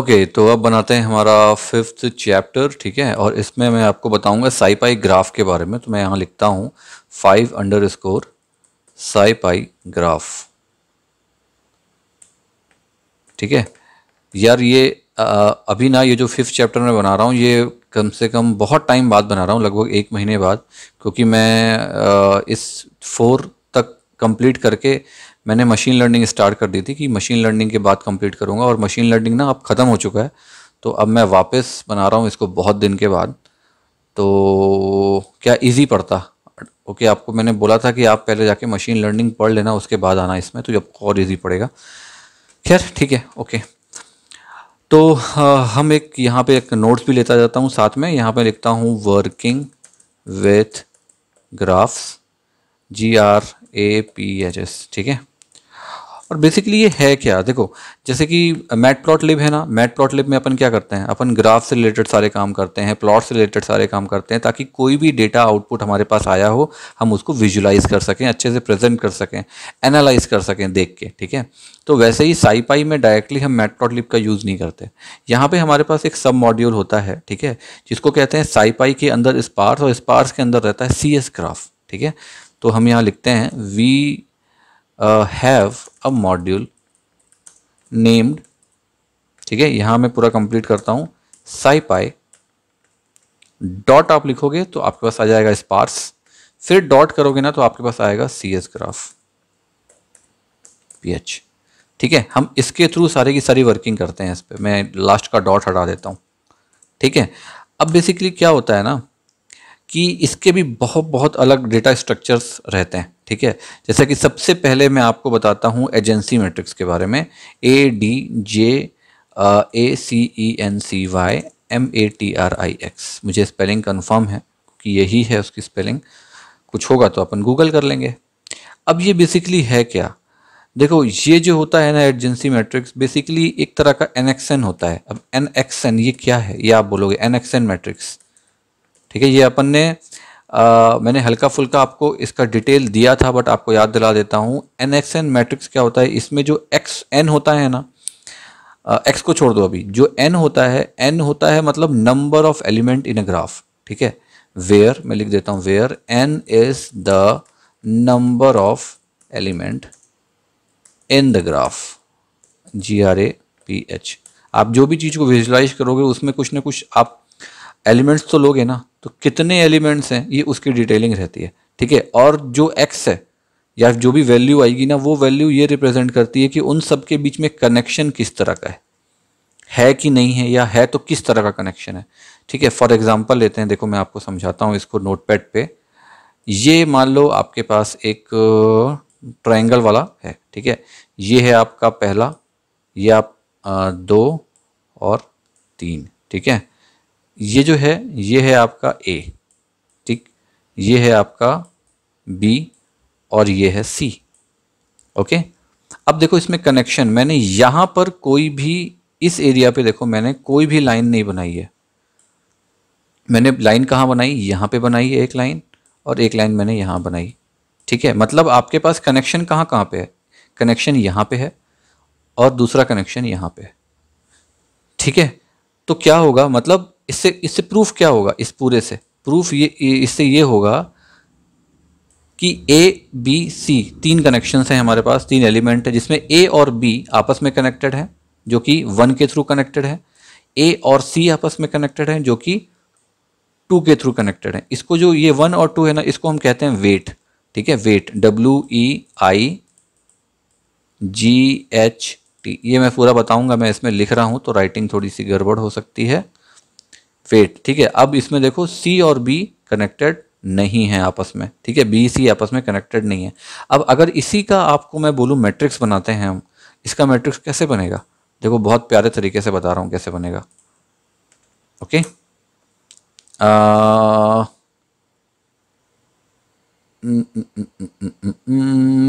Okay, तो अब बनाते हैं हमारा 5th चैप्टर। ठीक है, और इसमें मैं आपको बताऊंगा साइपाई ग्राफ के बारे में। तो मैं यहाँ लिखता हूँ 5_ साइपाई ग्राफ। ठीक है यार, ये अभी ना, ये जो 5th चैप्टर में बना रहा हूँ ये कम से कम बहुत टाइम बाद बना रहा हूँ, लगभग 1 महीने बाद। क्योंकि मैं इस 4 तक कंप्लीट करके मैंने मशीन लर्निंग स्टार्ट कर दी थी कि मशीन लर्निंग के बाद कंप्लीट करूँगा, और मशीन लर्निंग ना अब ख़त्म हो चुका है। तो अब मैं वापस बना रहा हूँ इसको बहुत दिन के बाद। तो क्या इजी पड़ता? ओके, आपको मैंने बोला था कि आप पहले जाके मशीन लर्निंग पढ़ लेना, उसके बाद आना इसमें, तो आपको और इजी पड़ेगा। खैर ठीक है, ओके। तो हम एक यहाँ पे एक नोट्स भी लेता जाता हूँ साथ में। यहाँ पे लिखता हूँ वर्किंग विथ ग्राफ्स, GRAPHS। ठीक है, और बेसिकली ये है क्या, देखो जैसे कि मैटप्लॉटलिब है ना, मैटप्लॉटलिब में अपन क्या करते हैं, अपन ग्राफ से रिलेटेड सारे काम करते हैं, प्लॉट से रिलेटेड सारे काम करते हैं, ताकि कोई भी डेटा आउटपुट हमारे पास आया हो हम उसको विजुलाइज कर सकें, अच्छे से प्रेजेंट कर सकें, एनालाइज कर सकें देख के। ठीक है, तो वैसे ही साइपाई में डायरेक्टली हम मैटप्लॉटलिब का यूज़ नहीं करते। यहाँ पे हमारे पास एक सब मॉड्यूल होता है, ठीक है, जिसको कहते हैं साइपाई के अंदर स्पार्स, और स्पार्स के अंदर रहता है CS ग्राफ। ठीक है, तो हम यहाँ लिखते हैं we have a module named, ठीक है, यहां मैं पूरा कंप्लीट करता हूं, SciPy डॉट आप लिखोगे तो आपके पास आ जाएगा स्पार्स, फिर डॉट करोगे ना तो आपके पास आएगा CS ग्राफ PH। ठीक है, हम इसके थ्रू सारे की सारी वर्किंग करते हैं इस पे। मैं लास्ट का डॉट हटा देता हूं। ठीक है, अब बेसिकली क्या होता है ना कि इसके भी बहुत बहुत अलग डेटा स्ट्रक्चर्स रहते हैं। ठीक है, जैसे कि सबसे पहले मैं आपको बताता हूँ एजेंसी मैट्रिक्स के बारे में, ADJACENCYMATRIX। मुझे स्पेलिंग कंफर्म है कि यही है उसकी स्पेलिंग, कुछ होगा तो अपन गूगल कर लेंगे। अब ये बेसिकली है क्या, देखो ये जो होता है ना एजेंसी मैट्रिक्स, बेसिकली एक तरह का NXN होता है। अब NXN ये क्या है, ये आप बोलोगे NXN मैट्रिक्स। ठीक है, ये अपन ने मैंने हल्का फुल्का आपको इसका डिटेल दिया था, बट आपको याद दिला देता हूँ। NXN मैट्रिक्स क्या होता है, इसमें जो n होता है ना, x को छोड़ दो अभी, जो n होता है मतलब number of element in a graph. ठीक है, वेयर मैं लिख देता हूँ, where n is the number of element in the graph, GRAPH। आप जो भी चीज़ को विजुलाइज करोगे उसमें कुछ ना कुछ आप एलिमेंट्स तो लोगे ना, तो कितने एलिमेंट्स हैं ये उसकी डिटेलिंग रहती है। ठीक है, और जो x है या जो भी वैल्यू आएगी ना, वो वैल्यू ये रिप्रेजेंट करती है कि उन सब के बीच में कनेक्शन किस तरह का है कि नहीं है, या है तो किस तरह का कनेक्शन है। ठीक है, फॉर एग्जांपल लेते हैं, देखो मैं आपको समझाता हूँ इसको नोटपैड पे। ये मान लो आपके पास एक ट्रायंगल वाला है। ठीक है, ये है आपका पहला, ये आप 2 और 3। ठीक है, ये जो है ये है आपका A। ठीक, ये है आपका B और ये है C। ओके, अब देखो इसमें कनेक्शन, मैंने यहां पर कोई भी, इस एरिया पे देखो मैंने कोई भी लाइन नहीं बनाई है। मैंने लाइन कहाँ बनाई, यहाँ पे बनाई है एक लाइन, और एक लाइन मैंने यहाँ बनाई। ठीक है, मतलब आपके पास कनेक्शन कहाँ कहाँ पे है, कनेक्शन यहाँ पे है और दूसरा कनेक्शन यहाँ पे है। ठीक है, तो क्या होगा, मतलब इससे इससे प्रूफ क्या होगा, इस पूरे से प्रूफ ये इससे ये होगा कि ABC 3 कनेक्शंस हैं हमारे पास, 3 एलिमेंट है जिसमें A और B आपस में कनेक्टेड है जो कि 1 के थ्रू कनेक्टेड है, A और C आपस में कनेक्टेड है जो कि 2 के थ्रू कनेक्टेड है। इसको जो ये 1 और 2 है ना, इसको हम कहते हैं वेट। ठीक है, वेट WEIGHT, ये मैं पूरा बताऊंगा, मैं इसमें लिख रहा हूं तो राइटिंग थोड़ी सी गड़बड़ हो सकती है। वेट, ठीक है। अब इसमें देखो C और B कनेक्टेड नहीं है आपस में। ठीक है, B C आपस में कनेक्टेड नहीं है। अब अगर इसी का आपको मैं बोलूं मैट्रिक्स बनाते हैं हम, इसका मैट्रिक्स कैसे बनेगा, देखो बहुत प्यारे तरीके से बता रहा हूं कैसे बनेगा। ओके,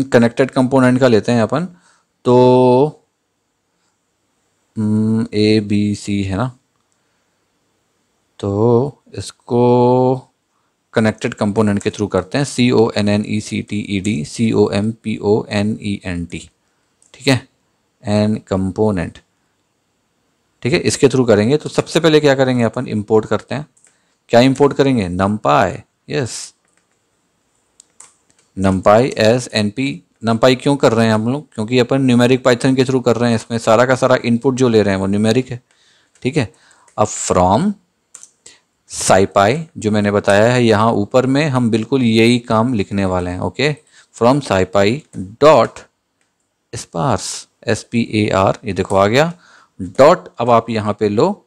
कनेक्टेड कंपोनेंट का लेते हैं अपन, तो ABC है ना, तो इसको कनेक्टेड कंपोनेंट के थ्रू करते हैं, CONNECTED COMPONENT। ठीक है, एन कंपोनेंट, ठीक है, इसके थ्रू करेंगे। तो सबसे पहले क्या करेंगे, अपन इंपोर्ट करते हैं। क्या इंपोर्ट करेंगे, numpy, yes, numpy as np। numpy क्यों कर रहे हैं हम लोग, क्योंकि अपन न्यूमेरिक पाइथन के थ्रू कर रहे हैं, इसमें सारा का सारा इनपुट जो ले रहे हैं वो न्यूमेरिक है। ठीक है, अब फ्रॉम scipy जो मैंने बताया है यहाँ ऊपर में, हम बिल्कुल यही काम लिखने वाले हैं। Okay, from scipy dot sparse, SPAR, ये देखो आ गया डॉट। अब आप यहाँ पे लो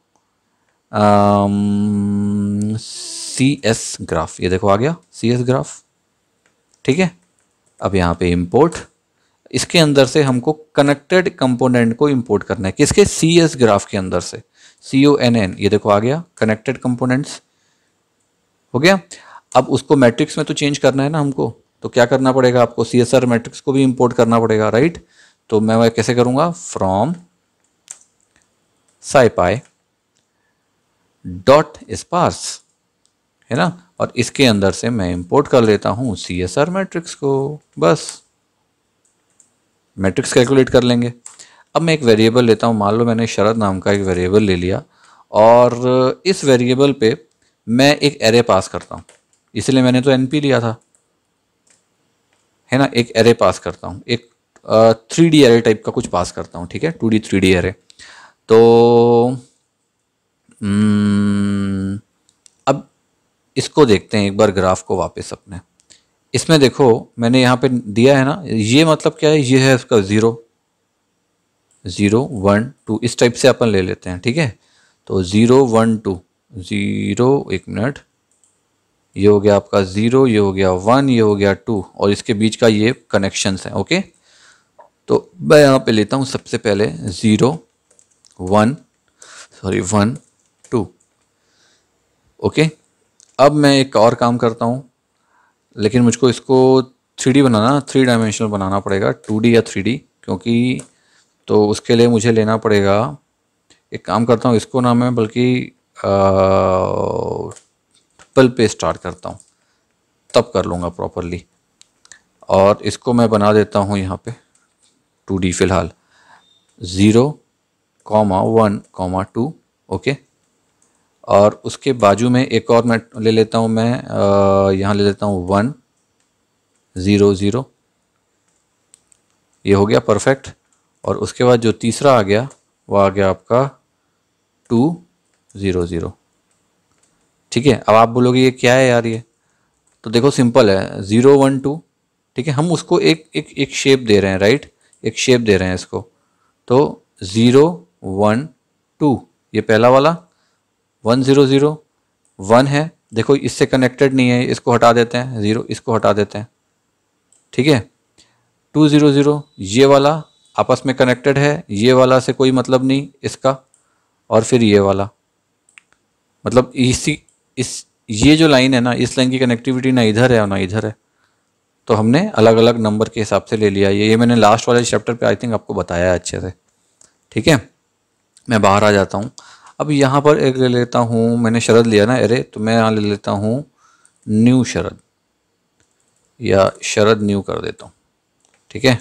CS ग्राफ, ये देखो आ गया CS ग्राफ। ठीक है, अब यहाँ पे इंपोर्ट, इसके अंदर से हमको कनेक्टेड कंपोनेंट को इंपोर्ट करना है। किसके, CS ग्राफ के अंदर से, CONN, ये देखो आ गया कनेक्टेड कंपोनेंट्स, हो गया। अब उसको मैट्रिक्स में तो चेंज करना है ना हमको, तो क्या करना पड़ेगा आपको, CSR मैट्रिक्स को भी इंपोर्ट करना पड़ेगा, राइट। तो मैं वह कैसे करूँगा, फ्रॉम scipy डॉट स्पार्स, है ना, और इसके अंदर से मैं इंपोर्ट कर लेता हूँ CSR मैट्रिक्स को, बस मैट्रिक्स कैलकुलेट कर लेंगे। अब मैं एक वेरिएबल लेता हूँ, मान लो मैंने शरद नाम का एक वेरिएबल ले लिया, और इस वेरिएबल पे मैं एक एरे पास करता हूँ, इसलिए मैंने तो NP लिया था, है ना। एक एरे पास करता हूँ, एक 3D एरे टाइप का कुछ पास करता हूँ, ठीक है, 2D 3D एरे। तो अब इसको देखते हैं एक बार ग्राफ को वापस अपने। इसमें देखो मैंने यहाँ पे दिया है ना, ये मतलब क्या है, ये है इसका 0 0 1 2, इस टाइप से अपन ले लेते हैं। ठीक है, तो 0 1 2 0, एक मिनट, ये हो गया आपका 0, ये हो गया 1, ये हो गया 2, और इसके बीच का ये कनेक्शंस हैं। ओके, तो मैं यहाँ पे लेता हूँ सबसे पहले 0 1 1 2। ओके, अब मैं एक और काम करता हूँ, लेकिन मुझको इसको 3D बनाना, 3 डायमेंशनल बनाना पड़ेगा, 2D या 3D, क्योंकि तो उसके लिए मुझे लेना पड़ेगा, एक काम करता हूँ, इसको ना मैं बल्कि ट्रिपल पे स्टार्ट करता हूँ, तब कर लूँगा प्रॉपरली। और इसको मैं बना देता हूँ यहाँ पे 2D फ़िलहाल, 0 1 2। ओके, और उसके बाजू में एक और मैं ले लेता हूँ, मैं यहाँ ले लेता हूँ 1 0 0, ये हो गया परफेक्ट। और उसके बाद जो तीसरा आ गया वो आ गया आपका 2 0 0। ठीक है, अब आप बोलोगे ये क्या है यार, ये तो देखो सिंपल है, 0 1 2। ठीक है, हम उसको एक एक एक शेप दे रहे हैं, राइट, एक शेप दे रहे हैं इसको। तो 0 1 2, ये पहला वाला, 1 0 0 1 है, देखो इससे कनेक्टेड नहीं है, इसको हटा देते हैं, 0 इसको हटा देते हैं। ठीक है, 2 0 0, ये वाला आपस में कनेक्टेड है, ये वाला से कोई मतलब नहीं इसका, और फिर ये वाला, मतलब इस ये जो लाइन है ना, इस लाइन की कनेक्टिविटी ना इधर है और ना इधर है, तो हमने अलग अलग नंबर के हिसाब से ले लिया। ये मैंने लास्ट वाले चैप्टर पे आई थिंक आपको बताया है अच्छे से। ठीक है, मैं बाहर आ जाता हूँ। अब यहाँ पर एक ले लेता हूँ, मैंने शरद लिया ना एरे, तो मैं यहाँ ले लेता हूँ न्यू शरद, या शरद न्यू कर देता हूँ। ठीक है,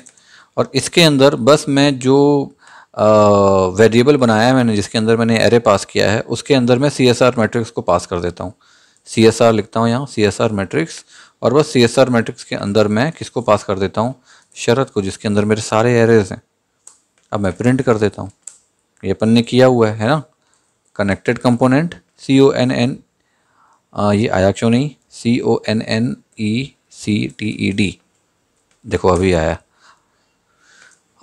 और इसके अंदर बस मैं जो वेरिएबल बनाया है मैंने, जिसके अंदर मैंने एरे पास किया है, उसके अंदर मैं CSR मैट्रिक्स को पास कर देता हूँ। CSR लिखता हूँ यहाँ, CSR मैट्रिक्स, और बस CSR मैट्रिक्स के अंदर मैं किसको पास कर देता हूँ, शरद को, जिसके अंदर मेरे सारे एरेज हैं। अब मैं प्रिंट कर देता हूँ, ये अपन ने किया हुआ है ना, कनेक्टेड कंपोनेंट CONN, ये आया क्यों नहीं, CONNECTED, देखो अभी आया।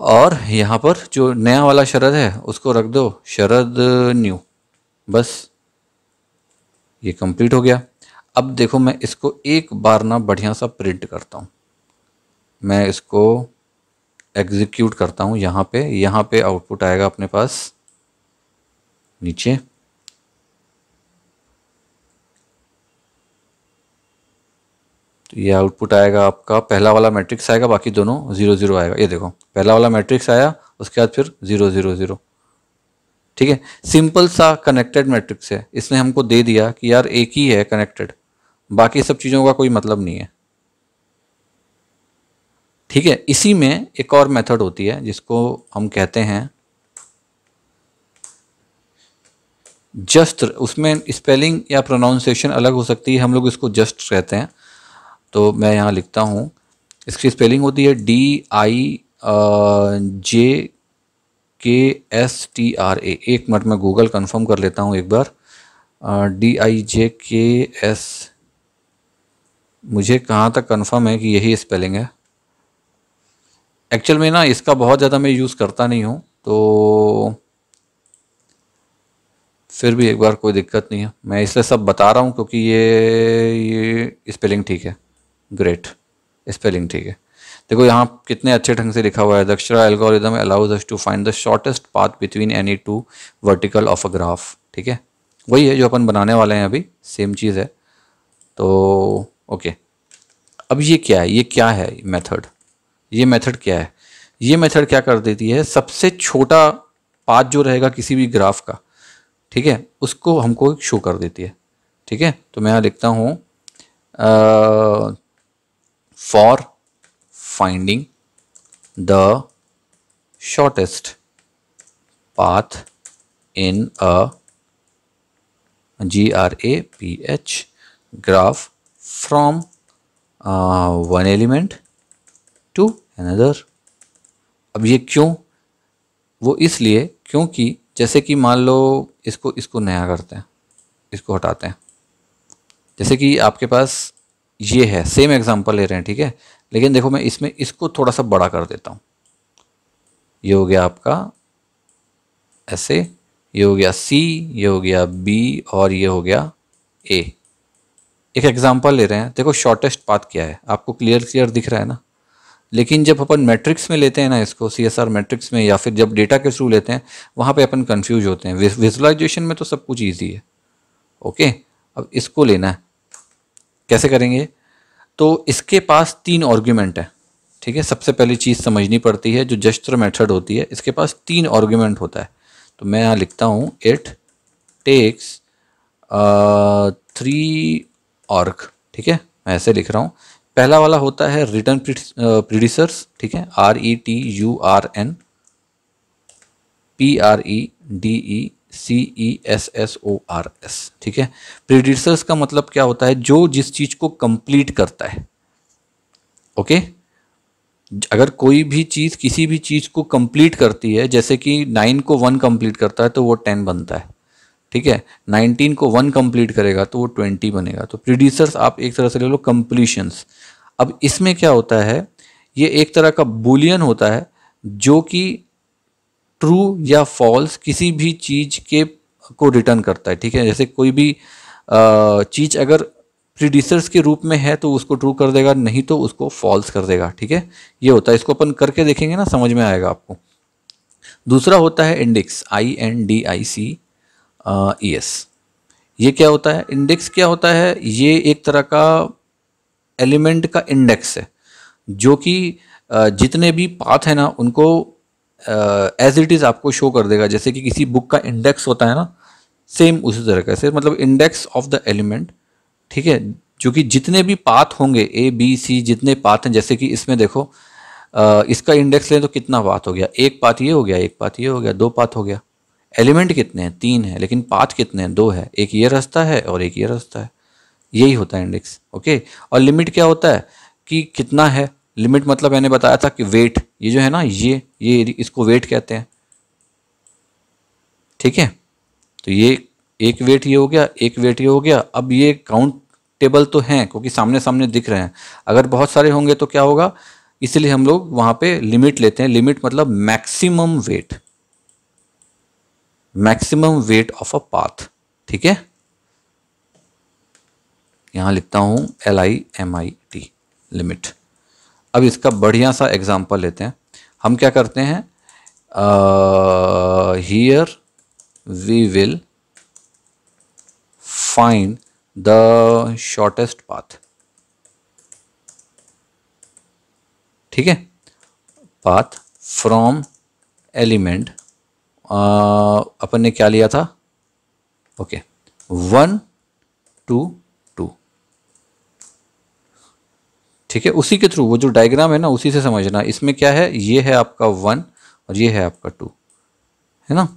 और यहाँ पर जो नया वाला शरद है उसको रख दो शरद न्यू, बस ये कंप्लीट हो गया। अब देखो मैं इसको एक बार ना बढ़िया सा प्रिंट करता हूँ, मैं इसको एग्जीक्यूट करता हूँ। यहाँ पे आउटपुट आएगा अपने पास नीचे, तो ये आउटपुट आएगा आपका, पहला वाला मैट्रिक्स आएगा, बाकी दोनों 0 0 आएगा। ये देखो पहला वाला मैट्रिक्स आया, उसके बाद फिर 0 0 0। ठीक है, सिंपल सा कनेक्टेड मैट्रिक्स है, इसने हमको दे दिया कि यार एक ही है कनेक्टेड, बाकी सब चीज़ों का कोई मतलब नहीं है। ठीक है, इसी में एक और मेथड होती है जिसको हम कहते हैं जस्ट, उसमें स्पेलिंग या प्रोनाउंसिएशन अलग हो सकती है, हम लोग इसको जस्ट कहते हैं। तो मैं यहाँ लिखता हूँ, इसकी स्पेलिंग होती है DIJKSTRA। एक मिनट में गूगल कंफर्म कर लेता हूँ एक बार। DIJKS, मुझे कहाँ तक कंफर्म है कि यही स्पेलिंग है। एक्चुअल में ना इसका बहुत ज़्यादा मैं यूज़ करता नहीं हूँ, तो फिर भी एक बार कोई दिक्कत नहीं है, मैं इसलिए सब बता रहा हूँ क्योंकि ये स्पेलिंग ठीक है। ग्रेट, स्पेलिंग ठीक है। देखो यहाँ कितने अच्छे ढंग से लिखा हुआ है, Dijkstra algorithm allows us to find the shortest path between any two vertical of a graph. ठीक है, वही है जो अपन बनाने वाले हैं अभी, सेम चीज़ है। तो ओके, अब ये क्या है, ये क्या है मेथड, ये मेथड क्या है? ये मेथड क्या कर देती है, सबसे छोटा पाथ जो रहेगा किसी भी ग्राफ का, ठीक है, उसको हमको शो कर देती है। ठीक है, तो मैं यहाँ लिखता हूँ for finding the shortest path in a GRAPH graph from one element to another. अब ये क्यों? वो इसलिए क्योंकि जैसे कि मान लो इसको नया करते हैं, इसको हटाते हैं। जैसे कि आपके पास ये है, सेम एग्जांपल ले रहे हैं, ठीक है, लेकिन देखो मैं इसमें इसको थोड़ा सा बड़ा कर देता हूँ। ये हो गया आपका ऐसे, ये हो गया C, ये हो गया B और ये हो गया A। एक एग्जांपल ले रहे हैं, देखो शॉर्टेस्ट पाथ क्या है, आपको क्लियर दिख रहा है ना। लेकिन जब अपन मैट्रिक्स में लेते हैं ना इसको, CSR मैट्रिक्स में, या फिर जब डेटा के थ्रू लेते हैं, वहाँ पे अपन कंफ्यूज होते हैं। विजुअलाइजेशन में तो सब कुछ ईजी है। ओके, अब इसको लेना है, कैसे करेंगे? तो इसके पास 3 आर्ग्यूमेंट है। ठीक है, सबसे पहली चीज़ समझनी पड़ती है जो जस्टर मेथड होती है, इसके पास 3 आर्ग्यूमेंट होता है। तो मैं यहाँ लिखता हूँ इट टेक्स 3 आर्ग। ठीक है, मैं ऐसे लिख रहा हूँ। पहला वाला होता है रिटर्न प्रीडिसर्स, ठीक है, RETURN PREDECESSORS। ठीक है, प्रीडिसर्स का मतलब क्या होता है, जो जिस चीज को कंप्लीट करता है। ओके, अगर कोई भी चीज किसी भी चीज को कंप्लीट करती है, जैसे कि 9 को 1 कंप्लीट करता है तो वो 10 बनता है। ठीक है, 19 को 1 कंप्लीट करेगा तो वो 20 बनेगा। तो प्रीडिसर्स आप एक तरह से ले लो कंप्लीशंस। अब इसमें क्या होता है, ये एक तरह का बुलियन होता है जो कि ट्रू या फॉल्स किसी भी चीज के को रिटर्न करता है। ठीक है, जैसे कोई भी चीज अगर प्रीडिसर्स के रूप में है तो उसको ट्रू कर देगा, नहीं तो उसको फॉल्स कर देगा। ठीक है, ये होता है, इसको अपन करके देखेंगे ना, समझ में आएगा आपको। दूसरा होता है इंडेक्स, INDICES। ये क्या होता है, इंडेक्स क्या होता है, ये एक तरह का एलिमेंट का इंडेक्स है जो कि जितने भी पाथ है ना उनको एज इट इज़ आपको शो कर देगा। जैसे कि किसी बुक का इंडेक्स होता है ना, सेम उसी तरह से, मतलब इंडेक्स ऑफ द एलिमेंट। ठीक है, जो कि जितने भी पाथ होंगे ABC, जितने पाथ हैं, जैसे कि इसमें देखो इसका इंडेक्स लें तो कितना पाथ हो गया, एक पाथ ये हो गया, एक पाथ ये हो गया, 2 पाथ हो गया। एलिमेंट कितने हैं, 3 है, लेकिन पाथ कितने हैं, 2 है, एक ये रास्ता है और एक ये रास्ता है। यही होता है इंडेक्स। ओके, और लिमिट क्या होता है कि कितना है, लिमिट मतलब मैंने बताया था कि वेट, ये जो है ना, ये इसको वेट कहते हैं। ठीक है, तो ये एक वेट ये हो गया, एक वेट ये हो गया। अब ये काउंटेबल तो हैं क्योंकि सामने सामने दिख रहे हैं, अगर बहुत सारे होंगे तो क्या होगा, इसलिए हम लोग वहां पे लिमिट लेते हैं। लिमिट मतलब maximum weight, maximum weight of a path. ठीक है, यहां लिखता हूं LIMIT, लिमिट। अब इसका बढ़िया सा एग्जांपल लेते हैं। हम क्या करते हैं, here we will find the shortest path. ठीक है, पाथ फ्रॉम एलिमेंट, अपन ने क्या लिया था, ओके, 1 to 2। ठीक है, उसी के थ्रू, वो जो डायग्राम है ना उसी से समझना। इसमें क्या है, ये है आपका 1 और ये है आपका 2, है ना।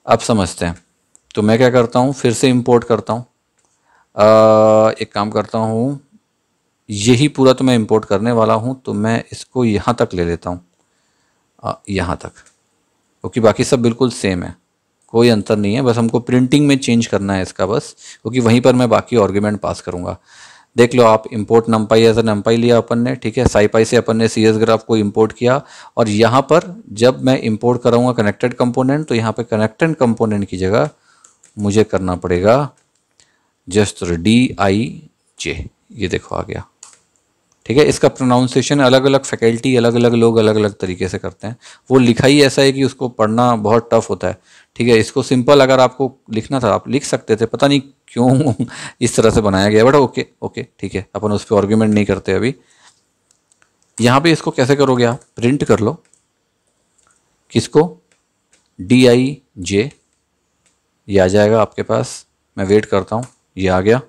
अब समझते हैं, तो मैं क्या करता हूँ, फिर से इंपोर्ट करता हूँ। एक काम करता हूँ, यही पूरा तो मैं इंपोर्ट करने वाला हूँ, तो मैं इसको यहाँ तक ले लेता हूँ, यहाँ तक, क्योंकि बाकी सब बिल्कुल सेम है, कोई अंतर नहीं है, बस हमको प्रिंटिंग में चेंज करना है इसका बस, क्योंकि वहीं पर मैं बाकी आर्गुमेंट पास करूँगा। देख लो आप, इंपोर्ट नंपाई एज ए नंपाई लिया अपन ने, ठीक है, साईपाई से अपन ने सी एस ग्राफ को इंपोर्ट किया, और यहाँ पर जब मैं इंपोर्ट कराऊंगा कनेक्टेड कंपोनेंट, तो यहाँ पे कनेक्टेड कंपोनेंट की जगह मुझे करना पड़ेगा जस्ट DIJ, ये देखो आ गया, ठीक है। इसका प्रोनाउंसिएशन अलग अलग फैकल्टी, अलग अलग लोग अलग अलग तरीके से करते हैं, वो लिखा ही ऐसा है कि उसको पढ़ना बहुत टफ होता है, ठीक है। इसको सिंपल अगर आपको लिखना था आप लिख सकते थे, पता नहीं क्यों इस तरह से बनाया गया, बट ओके ओके ठीक है, अपन उस पर आर्ग्यूमेंट नहीं करते अभी। यहाँ पे इसको कैसे करोगे आप, प्रिंट कर लो, किसको, DIJ, ये आ जाएगा आपके पास, मैं वेट करता हूँ, ये आ गया,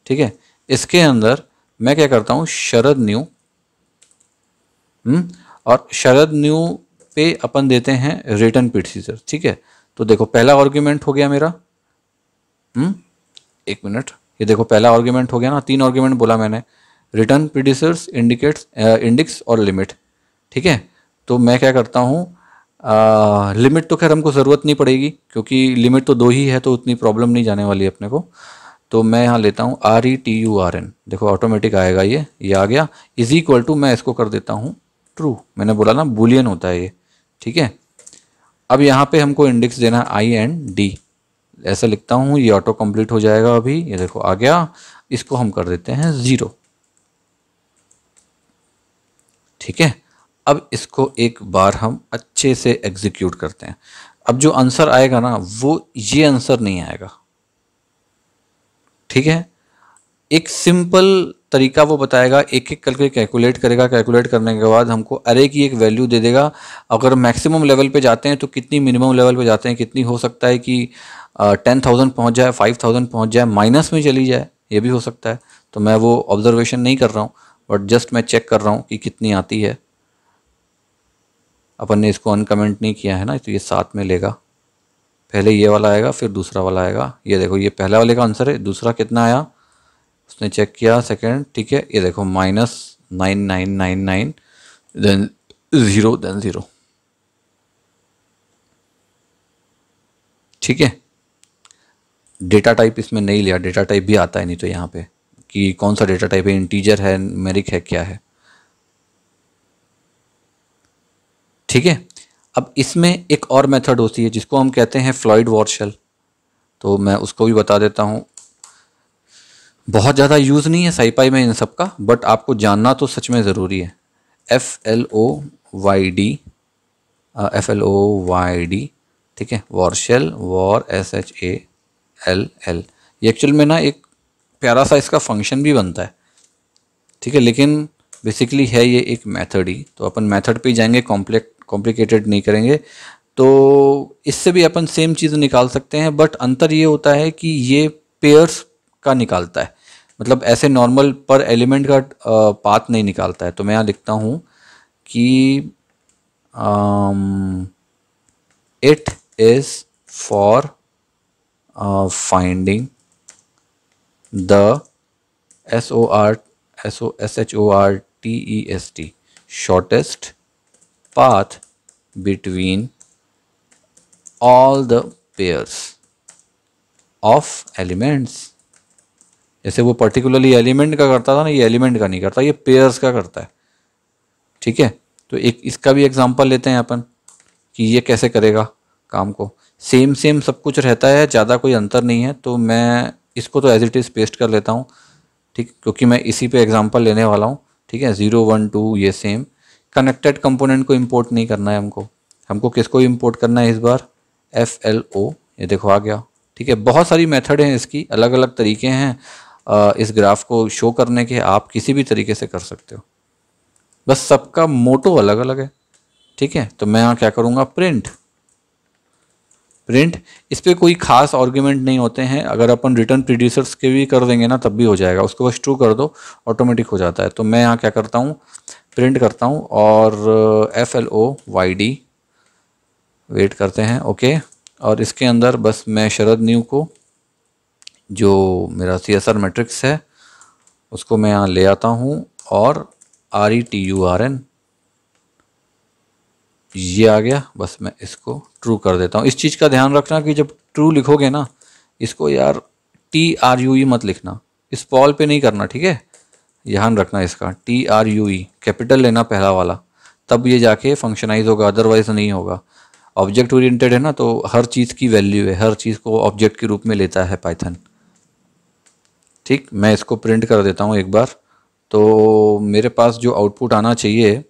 ठीक है। इसके अंदर मैं क्या करता हूँ, शरद न्यू, और शरद न्यू पे अपन देते हैं रिटर्न प्रोसीजर, ठीक है। तो देखो पहला आर्ग्यूमेंट हो गया मेरा, एक मिनट, ये देखो पहला आर्ग्यूमेंट हो गया ना, 3 आर्ग्यूमेंट बोला मैंने, रिटर्न प्रीडिसेस, इंडिकेट्स, इंडिक्स और लिमिट, ठीक है। तो मैं क्या करता हूँ, लिमिट तो खैर हमको ज़रूरत नहीं पड़ेगी, क्योंकि लिमिट तो 2 ही है, तो उतनी प्रॉब्लम नहीं जाने वाली अपने को। तो मैं यहाँ लेता हूँ RETURN, देखो ऑटोमेटिक आएगा, ये आ गया, इज इक्वल टू, मैं इसको कर देता हूँ ट्रू, मैंने बोला ना बूलियन होता है ये, ठीक है। अब यहाँ पे हमको इंडेक्स देना है IND, ऐसा लिखता हूँ, ये ऑटो कंप्लीट हो जाएगा अभी, ये देखो आ गया, इसको हम कर देते हैं 0, ठीक है। अब इसको एक बार हम अच्छे से एग्जीक्यूट करते हैं। अब जो आंसर आएगा ना, वो ये आंसर नहीं आएगा, ठीक है। एक सिंपल तरीका वो बताएगा, एक एक करके कैलकुलेट करेगा, कैलकुलेट करने के बाद हमको अरे की एक वैल्यू दे देगा, अगर मैक्सिमम लेवल पे जाते हैं तो कितनी, मिनिमम लेवल पे जाते हैं कितनी, हो सकता है कि 10,000 पहुंच जाए, 5,000 पहुंच जाए, माइनस में चली जाए, ये भी हो सकता है। तो मैं वो ऑब्जर्वेशन नहीं कर रहा हूँ, बट जस्ट मैं चेक कर रहा हूँ कि कितनी आती है। अपन ने इसको अनकमेंट नहीं किया है ना, तो ये साथ में लेगा, पहले ये वाला आएगा फिर दूसरा वाला आएगा, ये देखो ये पहला वाले का आंसर है, दूसरा कितना आया उसने चेक किया, सेकंड, ठीक है, ये देखो -9999, देन 0, देन 0, ठीक है। डेटा टाइप इसमें नहीं लिया, डेटा टाइप भी आता है नहीं तो यहाँ पे कि कौन सा डेटा टाइप है, इंटीजर है, न्यूमेरिक है, क्या है, ठीक है। अब इसमें एक और मेथड होती है जिसको हम कहते हैं फ्लॉयड वॉरशेल, तो मैं उसको भी बता देता हूँ। बहुत ज़्यादा यूज़ नहीं है साईपाई में इन सब का, बट आपको जानना तो सच में ज़रूरी है। FLOYD, ठीक है, वॉरशेल, SHALL, ये एक्चुअल में ना एक प्यारा सा इसका फंक्शन भी बनता है, ठीक है, लेकिन बेसिकली है ये एक मेथड ही, तो अपन मेथड पे ही जाएंगे, कॉम्प्लिकेटेड नहीं करेंगे। तो इससे भी अपन सेम चीज़ निकाल सकते हैं, बट अंतर ये होता है कि ये पेयर्स का निकालता है, मतलब ऐसे नॉर्मल पर एलिमेंट का पाथ नहीं निकालता है। तो मैं यहाँ लिखता हूँ कि it is for finding the SHORTEST shortest path between all the pairs of elements। जैसे वो पर्टिकुलरली एलिमेंट का करता था ना, ये एलिमेंट का नहीं करता, ये पेयर्स का करता है, ठीक है। तो एक इसका भी एग्जांपल लेते हैं अपन कि ये कैसे करेगा काम को। सेम सब कुछ रहता है, ज़्यादा कोई अंतर नहीं है, तो मैं इसको तो एज इट इज़ पेस्ट कर लेता हूँ, ठीक, क्योंकि मैं इसी पे एग्जांपल लेने वाला हूँ, ठीक है। 0 1 2 ये सेम, कनेक्टेड कंपोनेंट को इंपोर्ट नहीं करना है हमको किसको इंपोर्ट करना है इस बार, FLO, ये देखो आ गया, ठीक है। बहुत सारी मेथड हैं इसकी, अलग अलग तरीके हैं इस ग्राफ को शो करने के, आप किसी भी तरीके से कर सकते हो, बस सबका मोटो अलग अलग है, ठीक है। तो मैं यहाँ क्या करूँगा, प्रिंट, इस पर कोई खास आर्ग्यूमेंट नहीं होते हैं, अगर अपन रिटर्न प्रीडिसेस के भी कर देंगे ना तब भी हो जाएगा, उसको बस ट्रू कर दो, ऑटोमेटिक हो जाता है। तो मैं यहाँ क्या करता हूँ, प्रिंट करता हूँ, और FLOYD, वेट करते हैं, ओके, और इसके अंदर बस मैं शरद न्यू को, जो मेरा CSR मैट्रिक्स है, उसको मैं यहाँ ले आता हूँ और RETURN ये आ गया। बस मैं इसको ट्रू कर देता हूँ। इस चीज़ का ध्यान रखना कि जब ट्रू लिखोगे ना, इसको यार TRUE मत लिखना, इस पॉल पे नहीं करना, ठीक है, ध्यान रखना इसका। TRUE कैपिटल लेना पहला वाला, तब ये जाके फंक्शनाइज होगा, अदरवाइज नहीं होगा। ऑब्जेक्ट ओरिएंटेड है ना, तो हर चीज़ की वैल्यू है, हर चीज़ को ऑब्जेक्ट के रूप में लेता है पाइथन। ठीक, मैं इसको प्रिंट कर देता हूँ एक बार। तो मेरे पास जो आउटपुट आना चाहिए,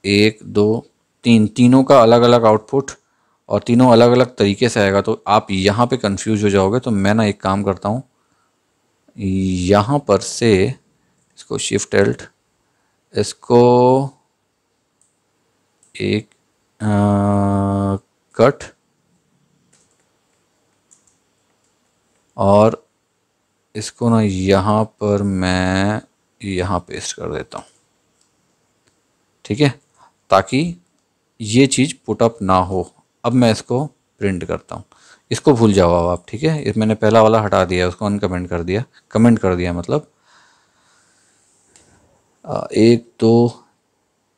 1 2 3, तीनों का अलग अलग आउटपुट और तीनों अलग अलग तरीके से आएगा। तो आप यहाँ पे कंफ्यूज हो जाओगे। तो मैं ना एक काम करता हूँ, यहाँ पर से इसको शिफ्ट एल्ट, इसको एक कट और इसको ना यहाँ पर मैं यहाँ पेस्ट कर देता हूँ, ठीक है, ताकि ये चीज़ पुट अप ना हो। अब मैं इसको प्रिंट करता हूँ, इसको भूल जाओ अब आप, ठीक है। मैंने पहला वाला हटा दिया, उसको अनकमेंट कर दिया, कमेंट कर दिया मतलब। 1 2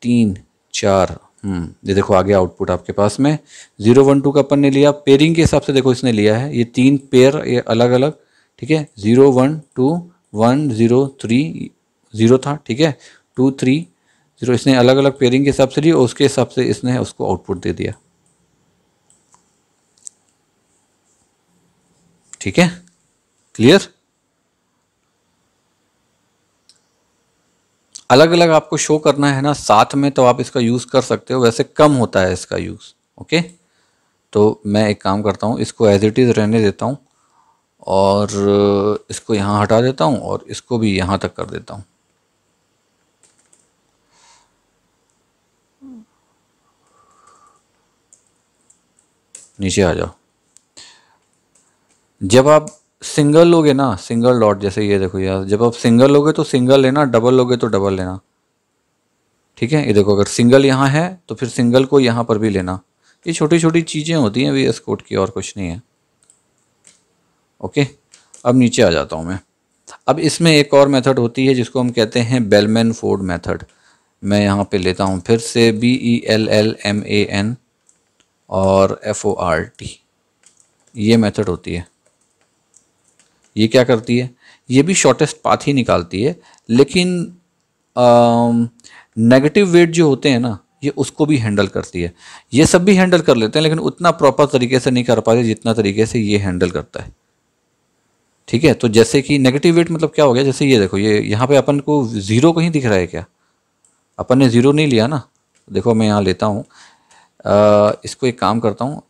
3 4, ये देखो आ गया आउटपुट आपके पास में। 0 1 2 का अपन ने लिया, पेयरिंग के हिसाब से देखो इसने लिया है, ये 3 पेयर ये अलग अलग, ठीक है। 0 1 2 1 0 3 0 था, ठीक है। 2 3 0 इसने अलग अलग पेयरिंग के हिसाब से लिया और उसके हिसाब से इसने उसको आउटपुट दे दिया, ठीक है, क्लियर। अलग अलग आपको शो करना है ना साथ में, तो आप इसका यूज़ कर सकते हो, वैसे कम होता है इसका यूज़, ओके। तो मैं एक काम करता हूँ, इसको एज इट इज़ रहने देता हूँ और इसको यहाँ हटा देता हूँ और इसको भी यहाँ तक कर देता हूँ। नीचे आ जाओ। जब आप सिंगल लोगे ना, सिंगल डॉट, जैसे ये देखो यार, जब आप सिंगल लोगे तो सिंगल लेना, डबल लोगे तो डबल लेना, ठीक है। ये देखो अगर सिंगल यहाँ है तो फिर सिंगल को यहाँ पर भी लेना। ये छोटी छोटी चीज़ें होती हैं VS कोड की, और कुछ नहीं है, ओके। अब नीचे आ जाता हूँ मैं। अब इसमें एक और मेथड होती है जिसको हम कहते हैं बेलमैन फोर्ड मेथड। मैं यहाँ पे लेता हूँ फिर से BELLMAN और FORT, ये मेथड होती है। ये क्या करती है, ये भी शॉर्टेस्ट पाथ ही निकालती है, लेकिन नेगेटिव वेट जो होते हैं ना, ये उसको भी हैंडल करती है। ये सब भी हैंडल कर लेते हैं, लेकिन उतना प्रॉपर तरीके से नहीं कर पाते जितना तरीके से ये हैंडल करता है, ठीक है। तो जैसे कि नेगेटिव वेट मतलब क्या हो गया, जैसे ये देखो, ये यहाँ पे अपन को 0 कहीं दिख रहा है क्या, अपन ने 0 नहीं लिया ना। देखो मैं यहाँ लेता हूँ, इसको एक काम करता हूँ,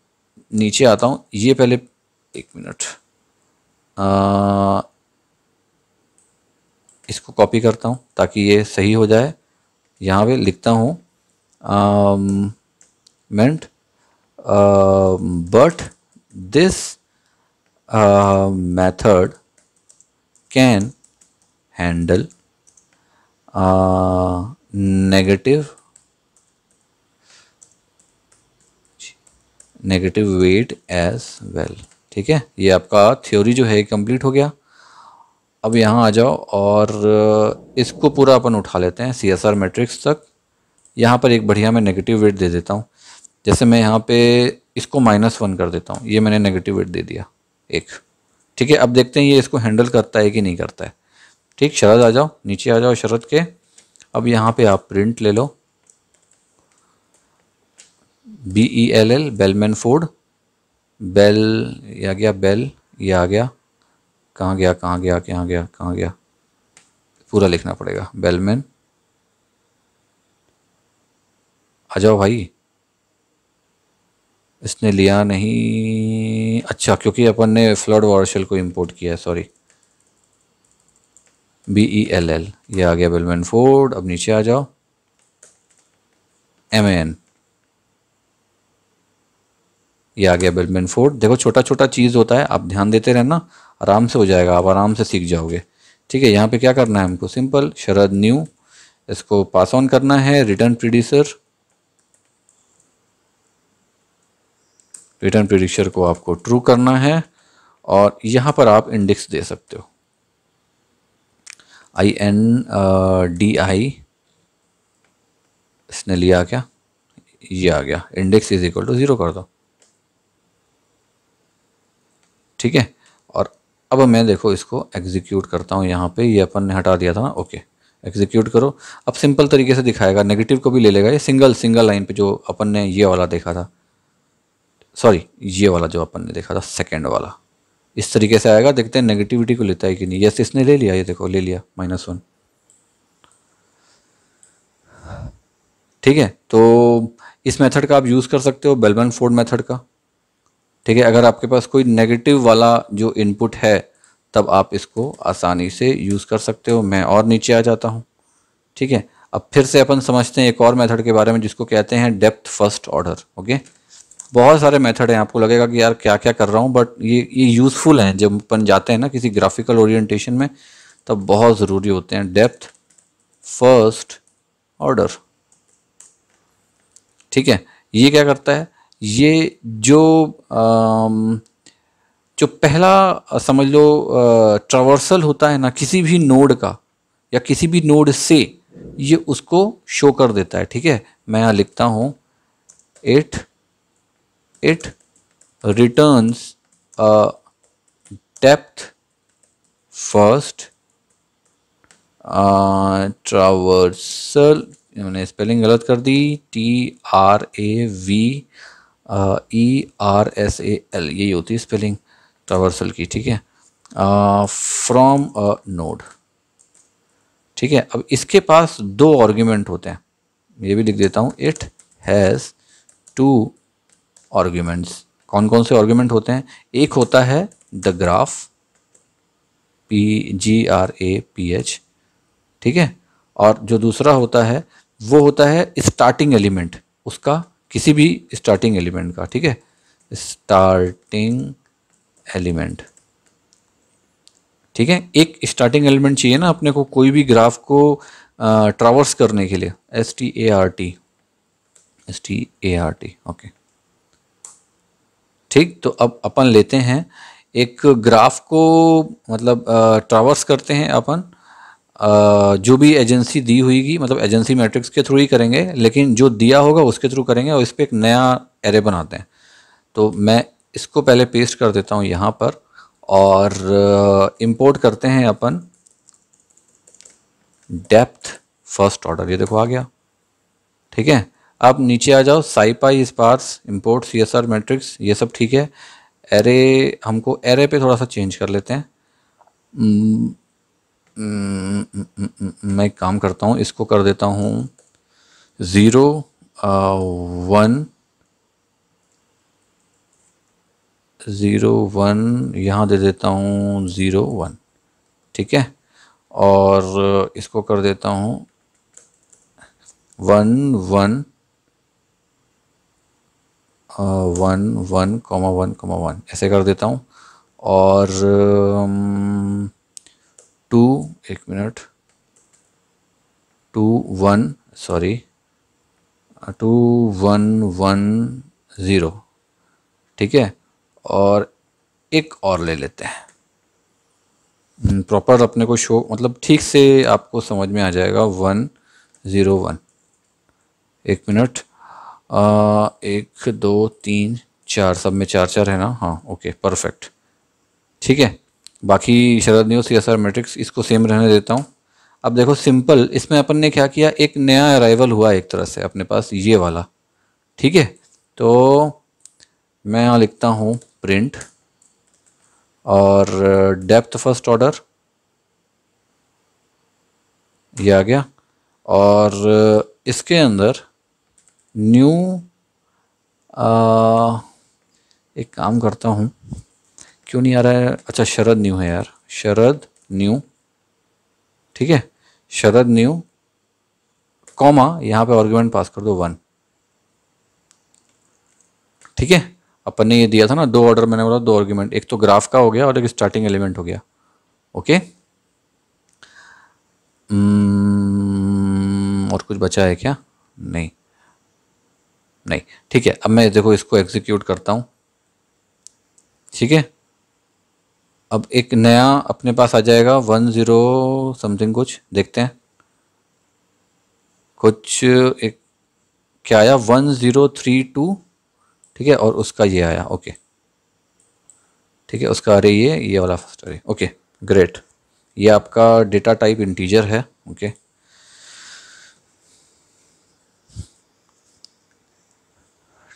नीचे आता हूँ, ये पहले 1 मिनट, इसको कॉपी करता हूँ ताकि ये सही हो जाए। यहाँ पे लिखता हूँ मेंट but this method can handle negative weight as well, ठीक है। ये आपका थ्योरी जो है कंप्लीट हो गया। अब यहाँ आ जाओ और इसको पूरा अपन उठा लेते हैं CSR मैट्रिक्स तक। यहाँ पर एक बढ़िया मैं नेगेटिव वेट दे देता हूँ। जैसे मैं यहाँ पे इसको -1 कर देता हूँ, ये मैंने नेगेटिव वेट दे दिया एक, ठीक है। अब देखते हैं ये इसको हैंडल करता है कि नहीं करता है, ठीक। शरद आ जाओ, नीचे आ जाओ शरद के। अब यहाँ पे आप प्रिंट ले लो, BELL बेलमैन फोर्ड, बेल ये आ गया, बेल ये आ गया, कहाँ गया कहाँ गया कहाँ गया कहाँ गया, पूरा लिखना पड़ेगा, बेलमैन। आ जाओ भाई, इसने लिया नहीं, अच्छा, क्योंकि अपन ने फ्लड वारशेल को इंपोर्ट किया है, सॉरी। BELL ये आ गया बेलमैन फोर्ड। अब नीचे आ जाओ, MAN ये आ गया बेलमैन फोर्ड। देखो छोटा छोटा चीज़ होता है, आप ध्यान देते रहना, आराम से हो जाएगा, आप आराम से सीख जाओगे, ठीक है। यहाँ पे क्या करना है हमको, सिंपल शरद न्यू, इसको पास ऑन करना है, रिटर्न प्रीडिसर, रिटर्न प्रिडिक्शन को आपको ट्रू करना है और यहाँ पर आप इंडेक्स दे सकते हो, INDI, इसने लिया क्या, ये आ गया, इंडेक्स इज इक्वल टू 0 कर दो, ठीक है। और अब मैं देखो इसको एग्जीक्यूट करता हूँ, यहाँ पे ये अपन ने हटा दिया था ना, ओके एग्जीक्यूट करो। अब सिंपल तरीके से दिखाएगा, नेगेटिव को भी ले लेगा, ये सिंगल लाइन पे जो अपन ने ये वाला देखा था, सॉरी ये वाला जो अपन ने देखा था सेकेंड वाला, इस तरीके से आएगा। देखते हैं नेगेटिविटी को लेता है कि नहीं। यस इसने ले लिया, ये देखो ले लिया -1, ठीक है। तो इस मेथड का आप यूज़ कर सकते हो, बेलमैन फोर्ड मेथड का, ठीक है। अगर आपके पास कोई नेगेटिव वाला जो इनपुट है तब आप इसको आसानी से यूज़ कर सकते हो। मैं और नीचे आ जाता हूँ, ठीक है। अब फिर से अपन समझते हैं एक और मेथड के बारे में जिसको कहते हैं डेप्थ फर्स्ट ऑर्डर, ओके। बहुत सारे मेथड हैं, आपको लगेगा कि यार क्या क्या कर रहा हूँ, बट ये यूज़फुल हैं। जब अपन जाते हैं ना किसी ग्राफिकल ओरिएंटेशन में तब बहुत ज़रूरी होते हैं। डेप्थ फर्स्ट ऑर्डर, ठीक है। ये क्या करता है, ये जो पहला समझ लो ट्रावर्सल होता है ना किसी भी नोड का या किसी भी नोड से, ये उसको शो कर देता है, ठीक है। मैं यहाँ लिखता हूँ it returns depth first traversal, मैंने स्पेलिंग गलत कर दी, TRAVERSAL, यही होती है स्पेलिंग ट्रावर्सल की, ठीक है। फ्रॉम अ नोड, ठीक है। अब इसके पास 2 आर्ग्यूमेंट होते हैं, ये भी लिख देता हूँ, इट हैज़ 2 आर्ग्यूमेंट्स। कौन कौन से आर्ग्यूमेंट होते हैं, एक होता है द ग्राफ, GRAPH, ठीक है। और जो दूसरा होता है वो होता है स्टार्टिंग एलिमेंट, उसका किसी भी स्टार्टिंग एलिमेंट का, ठीक है, स्टार्टिंग एलिमेंट, ठीक है। एक स्टार्टिंग एलिमेंट चाहिए ना अपने को कोई भी ग्राफ को ट्रावर्स करने के लिए, START, ओके, ठीक। तो अब अपन लेते हैं एक ग्राफ को, मतलब ट्रावर्स करते हैं अपन, जो भी एजेंसी दी हुई, मतलब एजेंसी मैट्रिक्स के थ्रू ही करेंगे, लेकिन जो दिया होगा उसके थ्रू करेंगे और इस पर एक नया एरे बनाते हैं। तो मैं इसको पहले पेस्ट कर देता हूँ यहाँ पर और इंपोर्ट करते हैं अपन डेप्थ फर्स्ट ऑर्डर, ये देखो आ गया, ठीक है। अब नीचे आ जाओ, साइपाई स्पार्स इंपोर्ट CSR मैट्रिक्स, ये सब ठीक है। एरे, हमको एरे पे थोड़ा सा चेंज कर लेते हैं। मैं एक काम करता हूँ, इसको कर देता हूँ 0 1 0 1, यहाँ दे देता हूँ 0 1, ठीक है। और इसको कर देता हूँ 1 1 1 1 1 1, ऐसे कर देता हूँ। और 2, एक मिनट, 2 1, सॉरी 2 1 1 0, ठीक है। और एक और ले लेते हैं, प्रॉपर अपने को शो, मतलब ठीक से आपको समझ में आ जाएगा। 1 0 1, एक मिनट, 1 2 3 4, सब में 4 4 है ना, हाँ ओके परफेक्ट, ठीक है। बाकी शरद न्यू CSR मैट्रिक्स इसको सेम रहने देता हूँ। अब देखो सिंपल, इसमें अपन ने क्या किया, एक नया अराइवल हुआ एक तरह से अपने पास, ये वाला, ठीक है। तो मैं यहाँ लिखता हूँ प्रिंट और डेप्थ फर्स्ट ऑर्डर, ये आ गया। और इसके अंदर न्यू, एक काम करता हूँ, क्यों नहीं आ रहा है, अच्छा शरद न्यू है यार, शरद न्यू, ठीक है। शरद न्यू कॉमा, यहाँ पे आर्गुमेंट पास कर दो 1, ठीक है। अपन ने ये दिया था ना 2 ऑर्डर, मैंने बोला 2 आर्गुमेंट, एक तो ग्राफ का हो गया और एक स्टार्टिंग एलिमेंट हो गया, ओके। और कुछ बचा है क्या, नहीं नहीं, ठीक है। अब मैं देखो इसको एग्जीक्यूट करता हूँ, ठीक है। अब एक नया अपने पास आ जाएगा 10 समथिंग, कुछ देखते हैं, कुछ एक क्या आया 1032, ठीक है, और उसका ये आया, ओके, ठीक है, उसका अरे ये वाला फर्स्ट अरे, ओके ग्रेट। ये आपका डेटा टाइप इंटीजर है, ओके।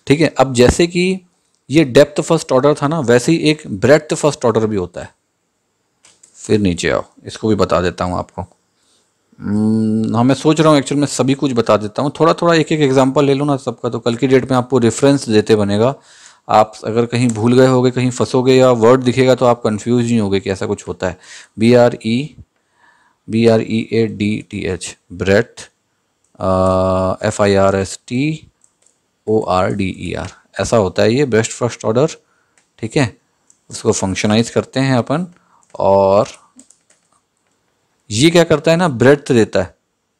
ठीक है, अब जैसे कि ये डेप्थ फर्स्ट ऑर्डर था ना, वैसे ही एक ब्रेड्थ फर्स्ट ऑर्डर भी होता है। फिर नीचे आओ, इसको भी बता देता हूँ आपको। हाँ, मैं सोच रहा हूँ एक्चुअल में सभी कुछ बता देता हूँ, थोड़ा थोड़ा एक एक एग्जांपल ले लो ना सबका, तो कल की डेट में आपको रेफरेंस देते बनेगा। आप अगर कहीं भूल गए होगे, कहीं फंसोगे या वर्ड दिखेगा तो आप कंफ्यूज नहीं होगे कि ऐसा कुछ होता है। BREADTH ब्रेथ, FIRSTORDER, ऐसा होता है ये बेस्ट फर्स्ट ऑर्डर, ठीक है। उसको फंक्शनाइज करते हैं अपन, और ये क्या करता है ना, ब्रेड्थ देता है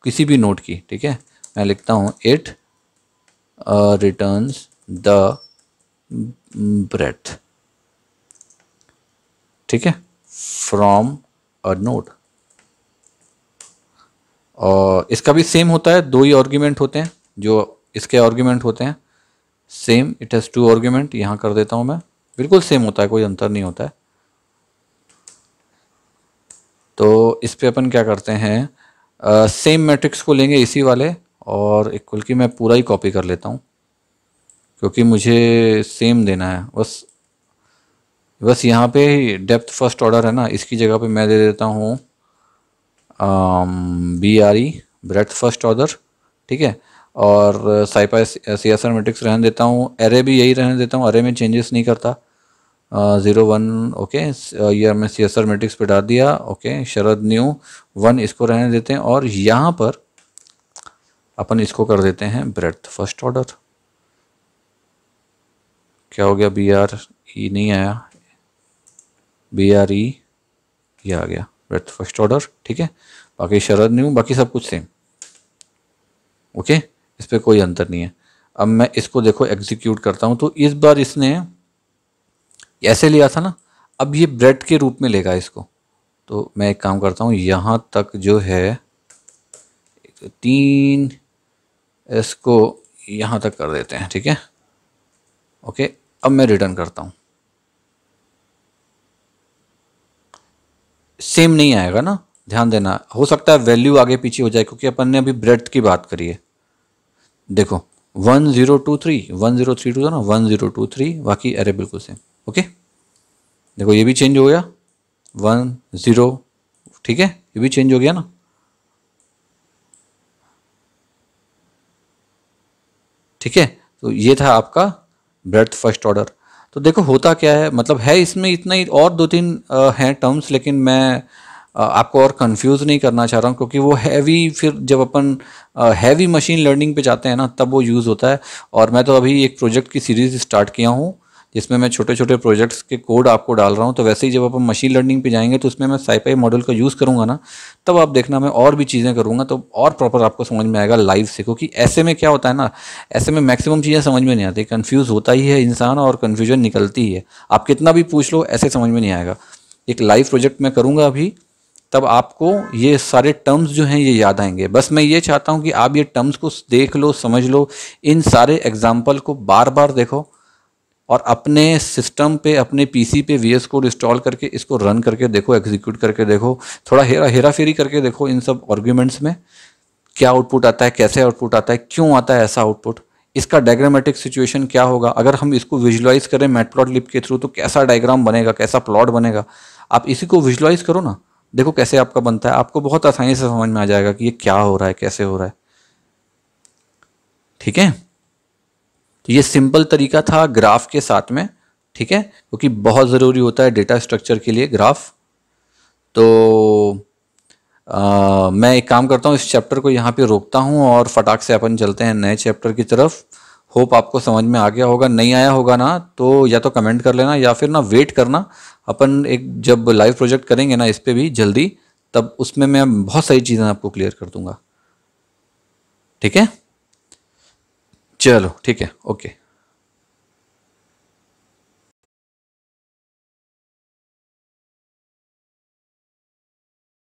किसी भी नोट की, ठीक है। मैं लिखता हूँ इट रिटर्न्स द ब्रेड्थ, ठीक है, फ्रॉम अ नोड। और इसका भी सेम होता है, दो ही आर्ग्यूमेंट होते हैं जो इसके आर्ग्यूमेंट होते हैं, सेम, इट हैज़ 2 आर्ग्यूमेंट। यहाँ कर देता हूँ मैं, बिल्कुल सेम होता है, कोई अंतर नहीं होता है। तो इस पे अपन क्या करते हैं, सेम मैट्रिक्स को लेंगे इसी वाले, और इक्वल की मैं पूरा ही कॉपी कर लेता हूँ क्योंकि मुझे सेम देना है। बस यहाँ पे डेप्थ फर्स्ट ऑर्डर है ना, इसकी जगह पे मैं दे देता हूँ BRE ब्रेड्थ फर्स्ट ऑर्डर, ठीक है। और साइपाई CSR मैट्रिक्स रहने देता हूँ, एरे भी यही रहने देता हूँ, एरे में चेंजेस नहीं करता। 0 1, ओके, ये मैं CSR मैट्रिक्स पे डाल दिया, ओके। शरद न्यू 1 इसको रहने देते हैं, और यहाँ पर अपन इसको कर देते हैं ब्रेड्थ फर्स्ट ऑर्डर। क्या हो गया, BRE नहीं आया, BRE ये आ गया ब्रेड्थ फर्स्ट ऑर्डर, ठीक है। बाकी शरद न्यू, बाकी सब कुछ सेम, ओके, इस पर कोई अंतर नहीं है। अब मैं इसको देखो एग्जीक्यूट करता हूँ, तो इस बार इसने ऐसे लिया था ना, अब ये ब्रेड के रूप में लेगा इसको। तो मैं एक काम करता हूँ, यहाँ तक जो है 3 इसको यहाँ तक कर देते हैं, ठीक है, ओके। अब मैं रिटर्न करता हूँ, सेम नहीं आएगा ना, ध्यान देना, हो सकता है वैल्यू आगे पीछे हो जाए क्योंकि अपन ने अभी ब्रेड की बात करी है। देखो 1023 1032 था ना, 1023, बाकी अरे बिल्कुल सेम, ओके। देखो ये भी चेंज हो गया 10, ठीक है, ये भी चेंज हो गया ना, ठीक है। तो ये था आपका ब्रेड्थ फर्स्ट ऑर्डर। तो देखो होता क्या है, मतलब है इसमें इतना ही, और 2 3 हैं टर्म्स, लेकिन मैं आपको और कंफ्यूज नहीं करना चाह रहा हूँ क्योंकि वो हैवी, फिर जब अपन हैवी मशीन लर्निंग पे जाते हैं ना तब वो यूज़ होता है। और मैं तो अभी एक प्रोजेक्ट की सीरीज़ स्टार्ट किया हूँ जिसमें मैं छोटे छोटे प्रोजेक्ट्स के कोड आपको डाल रहा हूँ। तो वैसे ही जब अपन मशीन लर्निंग पे जाएंगे तो उसमें मैं साइपाई मॉडल का यूज़ करूँगा ना, तब आप देखना मैं और भी चीज़ें करूँगा तो और प्रॉपर आपको समझ में आएगा लाइव से। क्योंकि ऐसे में क्या होता है ना, ऐसे में मैक्सिमम चीज़ें समझ में नहीं आती, कन्फ्यूज़ होता ही है इंसान और कन्फ्यूजन निकलती ही है। आप कितना भी पूछ लो ऐसे समझ में नहीं आएगा। एक लाइव प्रोजेक्ट मैं करूँगा अभी, तब आपको ये सारे टर्म्स जो हैं ये याद आएंगे। बस मैं ये चाहता हूँ कि आप ये टर्म्स को देख लो, समझ लो, इन सारे एग्जाम्पल को बार बार देखो और अपने सिस्टम पे, अपने पीसी पे VS कोड इंस्टॉल करके इसको रन करके देखो, एग्जीक्यूट करके देखो, थोड़ा हेरा फेरी करके देखो इन सब आर्ग्यूमेंट्स में क्या आउटपुट आता है, कैसे आउटपुट आता है, क्यों आता है ऐसा आउटपुट, इसका डायग्रामेटिक सिचुएशन क्या होगा, अगर हम इसको विजुलाइज करें मैटप्लॉटलिब के थ्रू तो कैसा डायग्राम बनेगा, कैसा प्लॉट बनेगा। आप इसी को विजुलाइज करो ना, देखो कैसे आपका बनता है, आपको बहुत आसानी से समझ में आ जाएगा कि ये क्या हो रहा है, कैसे हो रहा है, ठीक है। तो ये सिंपल तरीका था ग्राफ के साथ में, ठीक है, क्योंकि बहुत ज़रूरी होता है डेटा स्ट्रक्चर के लिए ग्राफ। तो मैं एक काम करता हूँ, इस चैप्टर को यहाँ पे रोकता हूँ और फटाक से अपन चलते हैं नए चैप्टर की तरफ। होप आपको समझ में आ गया होगा, नहीं आया होगा ना तो या तो कमेंट कर लेना या फिर ना वेट करना, अपन एक जब लाइव प्रोजेक्ट करेंगे ना इस पर भी जल्दी, तब उसमें मैं बहुत सारी चीज़ें आपको क्लियर कर दूंगा, ठीक है। चलो ठीक है, ओके।